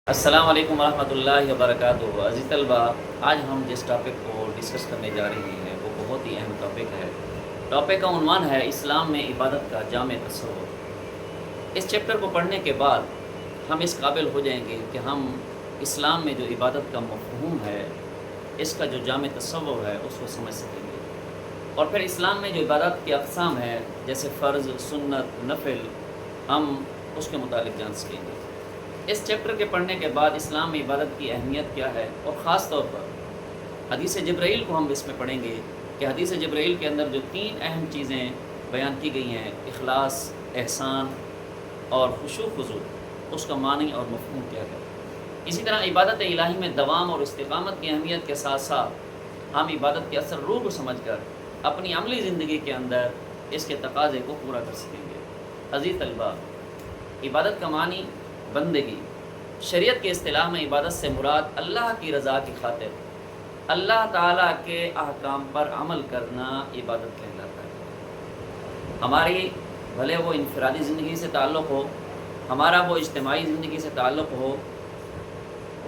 السلام علیکم ورحمۃ اللہ وبرکاتہ۔ عزیز طلبہ، آج ہم جس ٹاپک کو ڈسکس کرنے جا رہے ہیں وہ بہت ہی اہم ٹاپک ہے۔ ٹاپک کا عنوان ہے اسلام میں عبادت کا جامع تصور۔ اس چیپٹر کو پڑھنے کے بعد ہم اس قابل ہو جائیں گے کہ ہم اسلام میں جو عبادت کا مفہوم ہے، اس کا جو جامع تصور ہے، اس کو سمجھ سکیں گے۔ اور پھر اسلام میں جو عبادت کی اقسام ہے، جیسے فرض، سنت، نفل، ہم اس کے متعلق جان سکیں گے۔ اس چیپٹر کے پڑھنے کے بعد اسلام میں عبادت کی اہمیت کیا ہے، اور خاص طور پر حدیث جبرائیل کو ہم اس میں پڑھیں گے کہ حدیث جبرائیل کے اندر جو 3 اہم چیزیں بیان کی گئی ہیں، اخلاص، احسان اور خشوع خضوع، اس کا معنی اور مفہوم کیا ہے۔ اسی طرح عبادت الہی میں دوام اور استقامت کی اہمیت کے ساتھ ساتھ ہم عبادت کے اثر روح کو سمجھ کر اپنی عملی زندگی کے اندر اس کے تقاضے کو پورا کر سکیں گے۔ عزیز طلبہ، عبادت کا معنی بندگی۔ شریعت کے اصطلاح میں عبادت سے مراد اللہ کی رضا کی خاطر اللہ تعالیٰ کے احکام پر عمل کرنا عبادت کہلاتا ہے۔ ہماری بھلے وہ انفرادی زندگی سے تعلق ہو، ہمارا وہ اجتماعی زندگی سے تعلق ہو،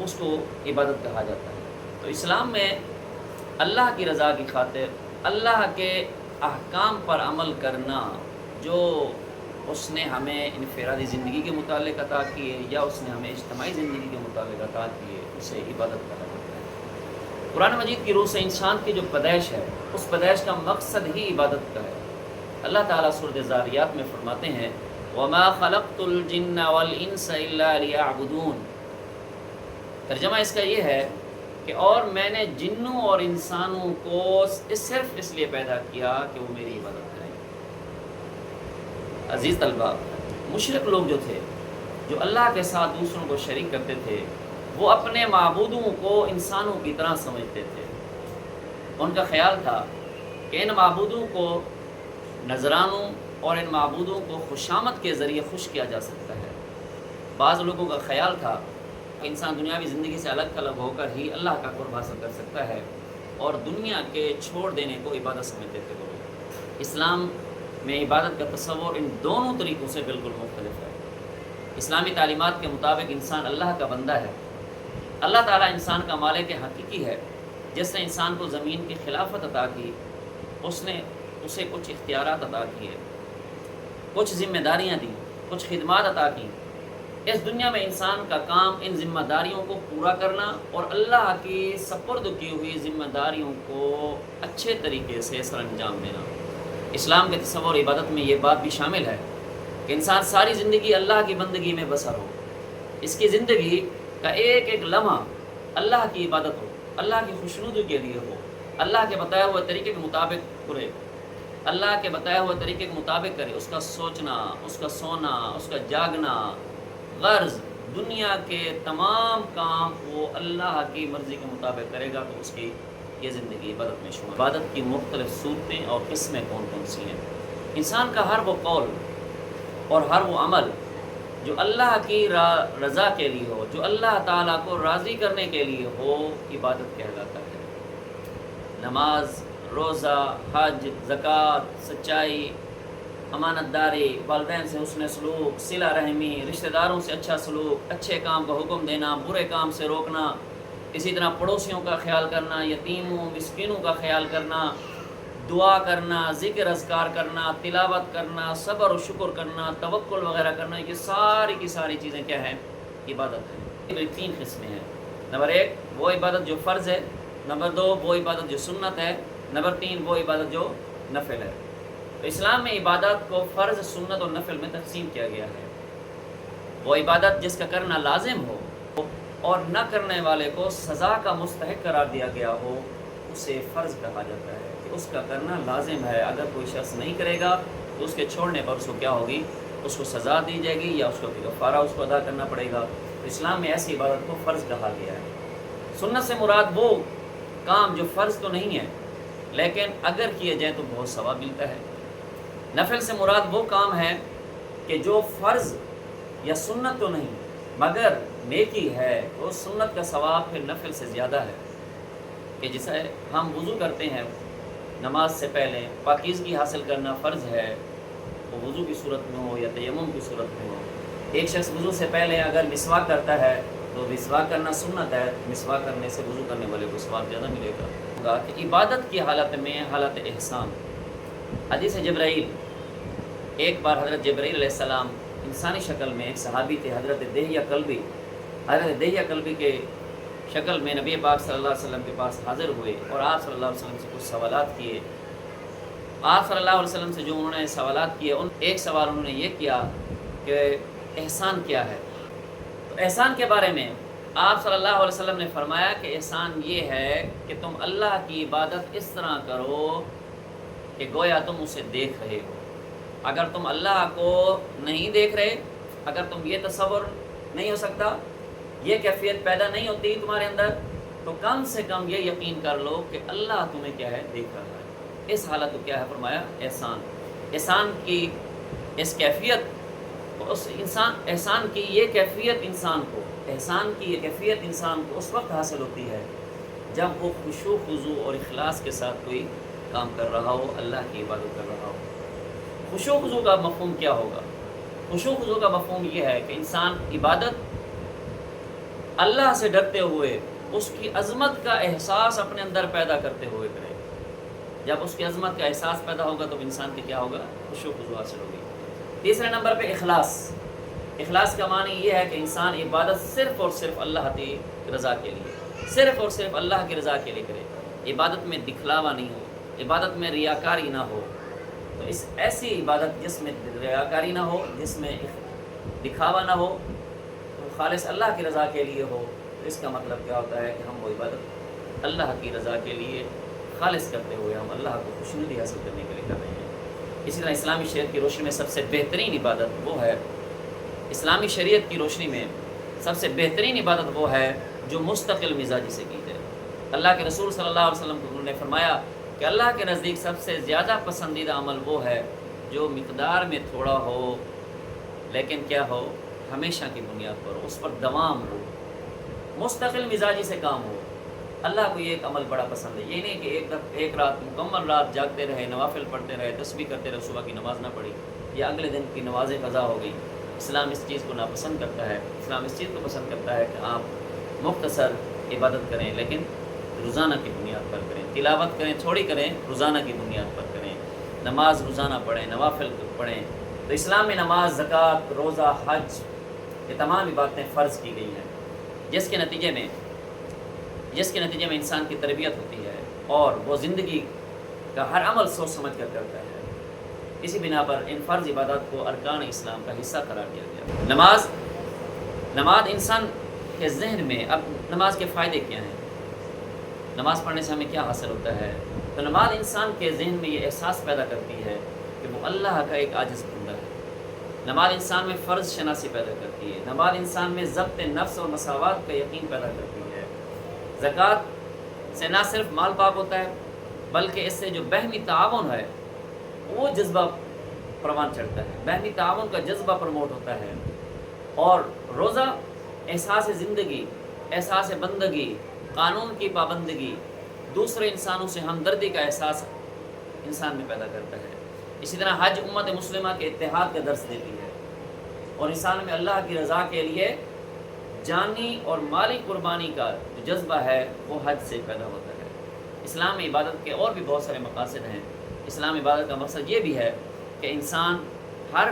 اس کو عبادت کہا جاتا ہے۔ تو اسلام میں اللہ کی رضا کی خاطر اللہ کے احکام پر عمل کرنا، جو اس نے ہمیں انفرادی زندگی کے متعلق عطا کیے یا اس نے ہمیں اجتماعی زندگی کے متعلق عطا کیے، اسے عبادت کہا جاتا ہے۔ قرآن مجید کی روح سے انسان کی جو پیدائش ہے، اس پیدائش کا مقصد ہی عبادت کا ہے۔ اللہ تعالیٰ سورۃ ذاریات میں فرماتے ہیں وَمَا خَلَقْتُ الْجِنَّ وَالْإِنسَ إِلَّا لِيَعْبُدُونَ۔ ترجمہ اس کا یہ ہے کہ اور میں نے جنوں اور انسانوں کو صرف اس لیے پیدا کیا کہ وہ میری عبادت کریں۔ عزیز طلبہ، مشرک لوگ جو تھے، جو اللہ کے ساتھ دوسروں کو شریک کرتے تھے، وہ اپنے معبودوں کو انسانوں کی طرح سمجھتے تھے۔ ان کا خیال تھا کہ ان معبودوں کو نذرانوں اور ان معبودوں کو خوشامد کے ذریعے خوش کیا جا سکتا ہے۔ بعض لوگوں کا خیال تھا کہ انسان دنیاوی زندگی سے الگ تھلگ ہو کر ہی اللہ کا قرب حاصل کر سکتا ہے، اور دنیا کے چھوڑ دینے کو عبادت سمجھتے تھے لوگ۔ اسلام میں عبادت کا تصور ان دونوں طریقوں سے بالکل مختلف ہے۔ اسلامی تعلیمات کے مطابق انسان اللہ کا بندہ ہے۔ اللہ تعالیٰ انسان کا مالک حقیقی ہے، جس نے انسان کو زمین کی خلافت عطا کی۔ اس نے اسے کچھ اختیارات عطا کیے، کچھ ذمہ داریاں دیں، کچھ خدمات عطا کی۔ اس دنیا میں انسان کا کام ان ذمہ داریوں کو پورا کرنا اور اللہ کی سپرد کی ہوئی ذمہ داریوں کو اچھے طریقے سے سر انجام دینا۔ اسلام کے تصور عبادت میں یہ بات بھی شامل ہے کہ انسان ساری زندگی اللہ کی بندگی میں بسر ہو، اس کی زندگی کا ایک ایک لمحہ اللہ کی عبادت ہو، اللہ کی خوشنودی کے لیے ہو، اللہ کے بتائے ہوئے طریقے کے مطابق کرے، اللہ کے بتائے ہوئے طریقے کے مطابق کرے۔ اس کا سوچنا، اس کا سونا، اس کا جاگنا، غرض، دنیا کے تمام کام وہ اللہ کی مرضی کے مطابق کرے گا، تو اس کی یہ زندگی عبادت میں شمار۔ عبادت کی مختلف صورتیں اور قسمیں کون کون سی ہیں؟ انسان کا ہر وہ قول اور ہر وہ عمل جو اللہ کی رضا کے لیے ہو، جو اللہ تعالیٰ کو راضی کرنے کے لیے ہو، عبادت کہلاتا ہے۔ نماز، روزہ، حج، زکوٰۃ، سچائی، امانت داری، والدین سے حسن سلوک، صلہ رحمی، رشتہ داروں سے اچھا سلوک، اچھے کام کا حکم دینا، برے کام سے روکنا، اسی طرح پڑوسیوں کا خیال کرنا، یتیموں مسکینوں کا خیال کرنا، دعا کرنا، ذکر اذکار کرنا، تلاوت کرنا، صبر و شکر کرنا، توکل وغیرہ کرنا، یہ ساری کی ساری چیزیں کیا ہیں؟ عبادت ہے۔ یہ 3 قسمیں ہیں۔ نمبر 1 وہ عبادت جو فرض ہے، نمبر 2 وہ عبادت جو سنت ہے، نمبر 3 وہ عبادت جو نفل ہے۔ تو اسلام میں عبادت کو فرض، سنت اور نفل میں تقسیم کیا گیا ہے۔ وہ عبادت جس کا کرنا لازم ہو اور نہ کرنے والے کو سزا کا مستحق قرار دیا گیا ہو، اسے فرض کہا جاتا ہے کہ اس کا کرنا لازم ہے۔ اگر کوئی شخص نہیں کرے گا تو اس کے چھوڑنے پر اس کو کیا ہوگی؟ اس کو سزا دی جائے گی، یا اس کو کفارہ اس کو ادا کرنا پڑے گا۔ اسلام میں ایسی عبادت کو فرض کہا گیا ہے۔ سنت سے مراد وہ کام جو فرض تو نہیں ہے لیکن اگر کیے جائیں تو بہت ثواب ملتا ہے۔ نفل سے مراد وہ کام ہے کہ جو فرض یا سنت تو نہیں مگر نیکی ہے، تو سنت کا ثواب پھر نفل سے زیادہ ہے۔ کہ جسے ہم وضو کرتے ہیں نماز سے پہلے، پاکیزگی حاصل کرنا فرض ہے، وہ وضو کی صورت میں ہو یا تیمم کی صورت میں ہو۔ ایک شخص وضو سے پہلے اگر مسواک کرتا ہے تو مسواک کرنا سنت ہے، مسواک کرنے سے وضو کرنے والے کو ثواب زیادہ ملے گا کہ عبادت کی حالت میں حالت احسان. حدیث جبرائیل، ایک بار حضرت جبرائیل علیہ السلام انسانی شکل میں، ایک صحابی تھے حضرت دہیہ کلبی کے شکل میں نبی پاک صلی اللہ علیہ وسلم کے پاس حاضر ہوئے اور آپ صلی اللہ علیہ وسلم سے کچھ سوالات کیے. آپ صلی اللہ علیہ وسلم سے جو انہوں نے سوالات کیے، ایک سوال انہوں نے یہ کیا کہ احسان کیا ہے. تو احسان کے بارے میں آپ صلی اللہ علیہ وسلم نے فرمایا کہ احسان یہ ہے کہ تم اللہ کی عبادت اس طرح کرو کہ گویا تم اسے دیکھ رہے ہو. اگر تم اللہ کو نہیں دیکھ رہے، اگر تم یہ تصور نہیں ہو سکتا، یہ کیفیت پیدا نہیں ہوتی تمہارے اندر، تو کم سے کم یہ یقین کر لو کہ اللہ تمہیں کیا ہے، دیکھ رہا ہے. اس حالت کو کیا ہے فرمایا، احسان کی اس کیفیت، احسان کی یہ کیفیت انسان کو اس وقت حاصل ہوتی ہے جب وہ خشوع خضوع اور اخلاص کے ساتھ کوئی کام کر رہا ہو، اللہ کی عبادت کر رہا ہو. خشوع خضوع کا مفہوم کیا ہوگا؟ خشوع خضوع کا مفہوم یہ ہے کہ انسان عبادت اللہ سے ڈرتے ہوئے، اس کی عظمت کا احساس اپنے اندر پیدا کرتے ہوئے کرے. جب اس کی عظمت کا احساس پیدا ہوگا تو انسان کی کیا ہوگا، خشوع خضوع حاصل ہوگی. تیسرے نمبر پہ اخلاص کا معنی یہ ہے کہ انسان عبادت صرف اور صرف اللہ کی رضا کے لیے، صرف اور صرف اللہ کی رضا کے لیے کرے. عبادت میں دکھلاوا نہیں ہو، عبادت میں ریاکاری نہ ہو. تو اس ایسی عبادت جس میں ریاکاری نہ ہو، جس میں دکھاوا نہ ہو، تو خالص اللہ کی رضا کے لیے ہو، تو اس کا مطلب کیا ہوتا ہے کہ ہم وہ عبادت اللہ کی رضا کے لیے خالص کرتے ہوئے ہم اللہ کو خوشنودی حاصل کرنے کے لیے کر رہے ہیں. اسی طرح اسلامی شریعت کی روشنی میں سب سے بہترین عبادت وہ ہے، اسلامی شریعت کی روشنی میں سب سے بہترین عبادت وہ ہے جو مستقل مزاجی سے کی جائے. اللہ کے رسول صلی اللہ علیہ وسلم نے فرمایا کہ اللہ کے نزدیک سب سے زیادہ پسندیدہ عمل وہ ہے جو مقدار میں تھوڑا ہو لیکن کیا ہو، ہمیشہ کی بنیاد پر ہو، اس پر دوام ہو، مستقل مزاجی سے کام ہو. اللہ کو یہ ایک عمل بڑا پسند ہے. یہ نہیں کہ ایک رات مکمل رات جاگتے رہے، نوافل پڑھتے رہے، تسبیح کرتے رہے، صبح کی نماز نہ پڑھی یا اگلے دن کی نمازیں قضا ہو گئی. اسلام اس چیز کو ناپسند کرتا ہے. اسلام اس چیز کو پسند کرتا ہے کہ آپ مختصر عبادت کریں لیکن روزانہ کی بنیاد پر کریں. تلاوت کریں، تھوڑی کریں، روزانہ کی بنیاد پر کریں. نماز روزانہ پڑھیں، نوافل پڑھیں. تو اسلام میں نماز، زکوٰۃ، روزہ، حج، یہ تمام عبادتیں فرض کی گئی ہیں جس کے نتیجے میں انسان کی تربیت ہوتی ہے اور وہ زندگی کا ہر عمل سوچ سمجھ کر کرتا ہے. اسی بنا پر ان فرض عبادات کو ارکان اسلام کا حصہ قرار دیا گیا. نماز انسان کے ذہن میں، اب نماز کے فائدے کیا ہیں، نماز پڑھنے سے ہمیں کیا حاصل ہوتا ہے؟ تو نماز انسان کے ذہن میں یہ احساس پیدا کرتی ہے کہ وہ اللہ کا ایک عاجز بندہ ہے. نماز انسان میں فرض شناسی پیدا کرتی ہے. نماز انسان میں ضبط نفس اور مساوات کا یقین پیدا کرتی ہے. زکوٰۃ سے نہ صرف مال پاک ہوتا ہے بلکہ اس سے جو بہمی تعاون ہے وہ جذبہ پروان چڑھتا ہے، بہمی تعاون کا جذبہ پروموٹ ہوتا ہے. اور روزہ احساس زندگی، احساس بندگی، قانون کی پابندگی، دوسرے انسانوں سے ہمدردی کا احساس انسان میں پیدا کرتا ہے. اسی طرح حج امت مسلمہ کے اتحاد کا درس دیتی ہے اور انسان میں اللہ کی رضا کے لیے جانی اور مالی قربانی کا جو جذبہ ہے وہ حج سے پیدا ہوتا ہے. اسلام میں عبادت کے اور بھی بہت سارے مقاصد ہیں. اسلام عبادت کا مقصد یہ بھی ہے کہ انسان ہر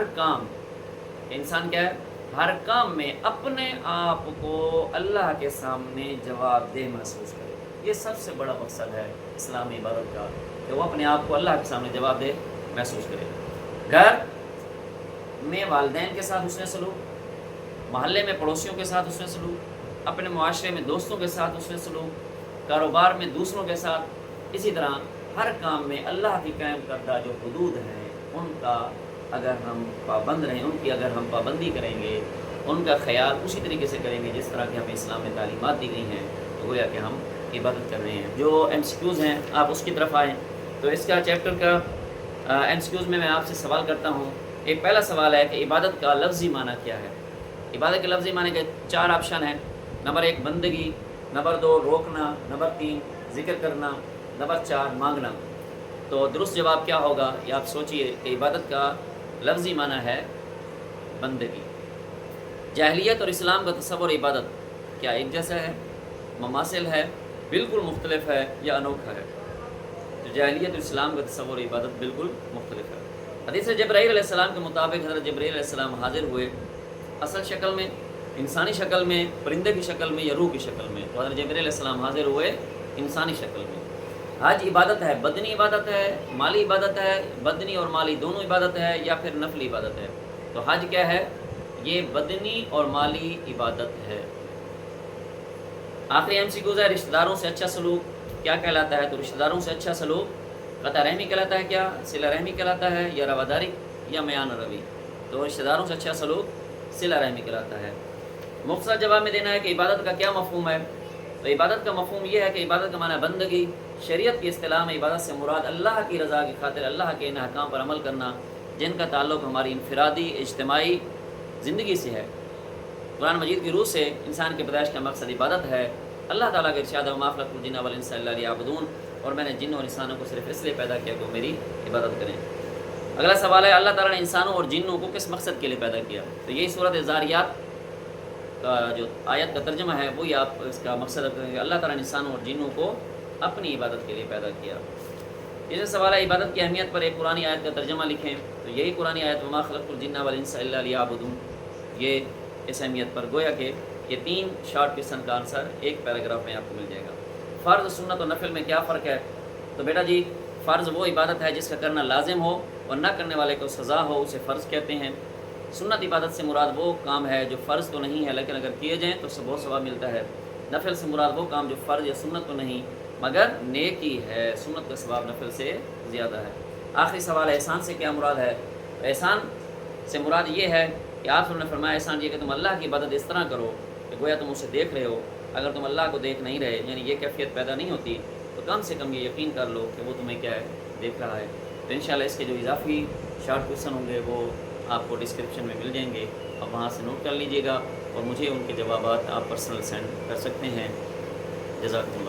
کام میں اپنے آپ کو اللہ کے سامنے جواب دہ محسوس کرے. یہ سب سے بڑا مقصد ہے اسلامی عبادت کا کہ وہ اپنے آپ کو اللہ کے سامنے جواب دہ محسوس کرے. گھر میں والدین کے ساتھ حسن سلوک، محلے میں پڑوسیوں کے ساتھ حسن سلوک، اپنے معاشرے میں دوستوں کے ساتھ حسن سلوک، کاروبار میں دوسروں کے ساتھ. اسی طرح ہر کام میں اللہ کی قائم کردہ جو حدود ہیں ان کا اگر ہم پابند رہیں، ان کی اگر ہم پابندی کریں گے، ان کا خیال اسی طریقے سے کریں گے جس طرح کی ہمیں اسلام میں تعلیمات دی گئی ہیں، تو گویا کہ ہم عبادت کر رہے ہیں. جو ایم سی کیوز ہیں آپ اس کی طرف آئیں. تو اس کا چیپٹر کا ایم سی کیوز میں آپ سے سوال کرتا ہوں. ایک پہلا سوال ہے کہ عبادت کا لفظی معنی کیا ہے؟ عبادت کے لفظی معنی کے 4 آپشن ہیں. نمبر 1 بندگی، نمبر 2 روکنا، نمبر 3 ذکر کرنا، نمبر 4 مانگنا. تو درست جواب کیا ہوگا یہ آپ سوچئے کہ عبادت کا لفظی معنی ہے بندگی. جاہلیت اور اسلام کا تصور عبادت کیا ایک جیسا ہے، مماثل ہے، بالکل مختلف ہے یا انوکھا ہے؟ تو جاہلیت اور اسلام کا تصور عبادت بالکل مختلف ہے۔ حدیث جبرائیل علیہ السلام کے مطابق حضرت جبرائیل علیہ السلام حاضر ہوئے اصل شکل میں، انسانی شکل میں، پرندے کی شکل میں یا روح کی شکل میں۔ تو حضرت جبرائیل علیہ السلام حاضر ہوئے انسانی شکل میں۔ حج عبادت ہے، بدنی عبادت ہے، مالی عبادت ہے، بدنی اور مالی دونوں عبادت ہے، یا پھر نفلی عبادت ہے؟ تو حج کیا ہے؟ یہ بدنی اور مالی عبادت ہے۔ آخری MCQز ہے، رشتہ داروں سے اچھا سلوک کیا کہلاتا ہے؟ تو رشتہ داروں سے اچھا سلوک قطع رحمی کہلاتا ہے، کیا صلہ رحمی کہلاتا ہے، یا رواداری، یا میان روی؟ تو رشتہ داروں سے اچھا سلوک صلہ رحمی کہلاتا ہے۔ مختصر جواب میں دینا ہے کہ عبادت کا کیا مفہوم ہے؟ تو عبادت کا مفہوم یہ ہے کہ عبادت کا معنی بندگی۔ شریعت کی اصطلاح میں عبادت سے مراد اللہ کی رضا کی خاطر اللہ کے ان احکام پر عمل کرنا جن کا تعلق ہماری انفرادی اجتماعی زندگی سے ہے۔ قرآن مجید کی روح سے انسان کی پیدائش کا مقصد عبادت ہے۔ اللہ تعالیٰ کے ارشاد وما خلقت الجن والانس الا لیعبدون، اور میں نے جن اور انسانوں کو صرف اس لیے پیدا کیا کہ وہ میری عبادت کریں۔ اگلا سوال ہے، اللہ تعالیٰ نے انسانوں اور جنوں کو کس مقصد کے لیے پیدا کیا؟ تو یہی سورۃ الذاریات کا جو آیت کا ترجمہ ہے وہی آپ اس کا مقصد رکھیں گے۔ اللہ تعالیٰ نے انسانوں اور جنوں کو اپنی عبادت کے لیے پیدا کیا۔ یہ سوال ہے، عبادت کی اہمیت پر ایک قرآنی آیت کا ترجمہ لکھیں۔ تو یہی قرآنی آیت وما خلقت الجن والانس الا لیعبدون، یہ اس اہمیت پر، گویا کہ یہ 3 شارٹ کویشچن کا آنسر ایک پیراگراف میں آپ کو مل جائے گا۔ فرض، سنت اور نفل میں کیا فرق ہے؟ تو بیٹا جی، فرض وہ عبادت ہے جس کا کرنا لازم ہو اور نہ کرنے والے کو سزا ہو، اسے فرض کہتے ہیں۔ سنت عبادت سے مراد وہ کام ہے جو فرض تو نہیں ہے لیکن اگر کیے جائیں تو بہت ثواب ملتا ہے۔ نفل سے مراد وہ کام جو فرض یا سنت تو نہیں مگر نیکی ہے، سنت کا ثواب نفل سے زیادہ ہے۔ آخری سوال ہے، احسان سے کیا مراد ہے؟ احسان سے مراد یہ ہے کہ آپ نے فرمایا احسان یہ کہ تم اللہ کی عبادت اس طرح کرو کہ گویا تم اسے دیکھ رہے ہو۔ اگر تم اللہ کو دیکھ نہیں رہے، یعنی یہ کیفیت پیدا نہیں ہوتی، تو کم سے کم یہ یقین کر لو کہ وہ تمہیں کیا ہے، دیکھ رہا ہے۔ تو انشاءاللہ اس کے جو اضافی شارٹ کویشچن ہوں گے وہ آپ کو ڈسکرپشن میں مل جائیں گے، آپ وہاں سے نوٹ کر لیجئے گا اور مجھے ان کے جوابات آپ پرسنل سینڈ کر سکتے ہیں۔ جزاکم اللہ۔